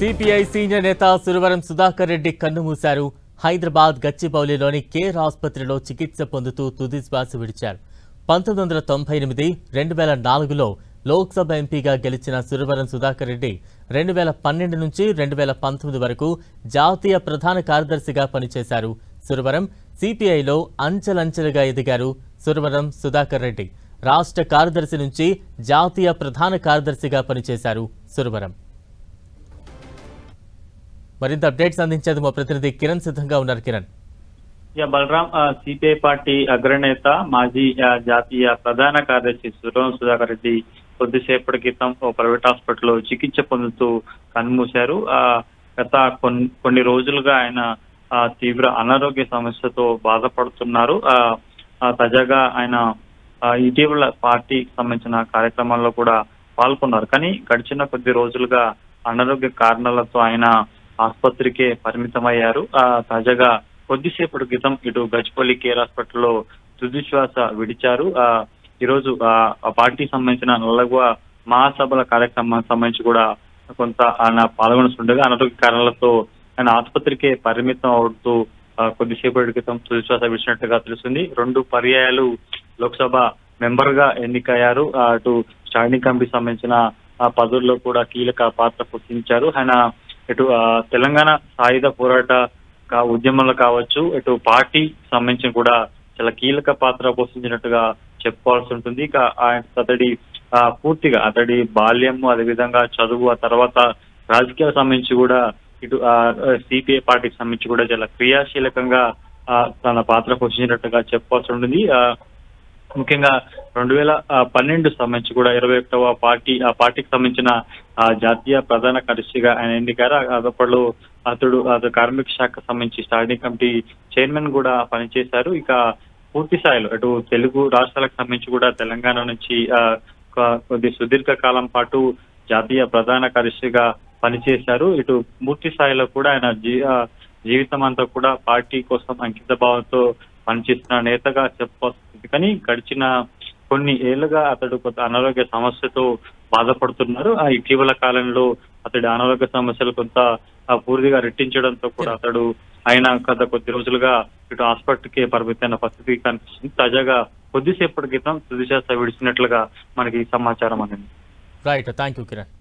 CPI senior నేత సురవరం సుధాకర్ రెడ్డి కన్నుమూశారు. Hyderabad గచ్చిబౌలిలోని care ఆసుపత్రిలో చికిత్స పొందుతూ తుది శ్వాస విడిచారు. 1998, 2004లో లోక్సభ ఎంపీగా గెలిచిన సురవరం సుధాకర్ రెడ్డి 2012 నుంచి 2019 వరకు జాతీయ ప్రధాన కార్యదర్శిగా పనిచేశారు. సురవరం సిపిఐలో అంచెలంచెలుగా ఎదిగారు. సురవరం సుధాకర్ రెడ్డి రాష్ట్ర కార్యదర్శి నుంచి జాతీయ ప్రధాన కార్యదర్శిగా పనిచేశారు. సురవరం మరింత అప్డేట్స్ అందించేందుకు మా ప్రతినిధి కిరణ్ సిద్ధంగా ఉన్నారు. కిరణ్, బలరాం, సిపిఐ పార్టీ అగ్రనేత మాజీ జాతీయ ప్రధాన కార్యదర్శి సురవరం సుధాకర్ రెడ్డి కొద్దిసేపటి క్రితం ఓ ప్రైవేట్ హాస్పిటల్లో చికిత్స పొందుతూ కన్నుమూశారు. గత కొన్ని రోజులుగా ఆయన తీవ్ర అనారోగ్య సమస్యతో బాధపడుతున్నారు. తాజాగా ఆయన ఇటీవల పార్టీకి సంబంధించిన కార్యక్రమాల్లో కూడా పాల్గొన్నారు. కానీ గడిచిన కొద్ది రోజులుగా అనారోగ్య కారణాలతో ఆయన ఆసుపత్రికే పరిమితమయ్యారు. తాజాగా కొద్దిసేపటి క్రితం ఇటు గచ్చిబౌలి కేర్ హాస్పిటల్లో తుది శ్వాస విడిచారు. ఈరోజు పార్టీకి సంబంధించిన 4వ మహాసభల కార్యక్రమానికి సంబంధించి కూడా కొంత ఆయన పాల్గొనస్తుండగా అనారోగ్య కారణాలతో ఆయన ఆసుపత్రికే పరిమితం అవుతూ కొద్దిసేపటి క్రితం తుది శ్వాస విడిచినట్టుగా తెలుస్తుంది. 2 పర్యాయాలు లోక్సభ మెంబర్ గా ఎన్నికయ్యారు. అటు స్టాండింగ్ కమిటీకి సంబంధించిన పదవుల్లో కూడా కీలక పాత్ర పోషించారు. ఆయన ఇటు తెలంగాణ సాయుధ పోరాట ఉద్యమంలో కావచ్చు, ఇటు పార్టీ సంబంధించి కూడా చాలా కీలక పాత్ర పోషించినట్టుగా చెప్పుకోవాల్సి ఉంటుంది. ఇక పూర్తిగా అతడి బాల్యము, అదేవిధంగా చదువు, ఆ తర్వాత రాజకీయాలకు సంబంధించి కూడా ఇటు సిపిఐ పార్టీకి సంబంధించి కూడా చాలా క్రియాశీలకంగా తన పాత్ర పోషించినట్టుగా చెప్పుకోవాల్సి ఉంటుంది. ముఖ్యంగా 2012 సంబంధించి కూడా 21వ పార్టీకి సంబంధించిన జాతీయ ప్రధాన కార్యదర్శిగా ఆయన ఎన్నికారు. అప్పట్లో అతడు కార్మిక శాఖకు సంబంధించి స్టాండింగ్ కమిటీ చైర్మన్ కూడా పనిచేశారు. ఇక పూర్తి స్థాయిలో అటు తెలుగు రాష్ట్రాలకు సంబంధించి కూడా తెలంగాణ నుంచి కొద్ది సుదీర్ఘ కాలం పాటు జాతీయ ప్రధాన కార్యదర్శిగా పనిచేశారు. ఇటు పూర్తి స్థాయిలో కూడా ఆయన జీవితం అంతా కూడా పార్టీ కోసం అంకిత భావంతో పనిచేస్తున్న నేతగా చెప్పుకోవచ్చు. కానీ గడిచిన కొన్ని ఏళ్లుగా అతడు కొంత అనారోగ్య సమస్యతో బాధపడుతున్నారు. ఇటీవల కాలంలో అతడి అనారోగ్య సమస్యలు కొంత పూర్తిగా రెట్టించడంతో కూడా ఆయన గత కొద్ది రోజులుగా ఇటు హాస్పిటల్కి పరిమితమైన పరిస్థితి కనిపిస్తుంది. తాజాగా కొద్దిసేపటి క్రితం తుది శ్వాస విడిచినట్లుగా మనకి సమాచారం అందింది. Right, thank you Kiran.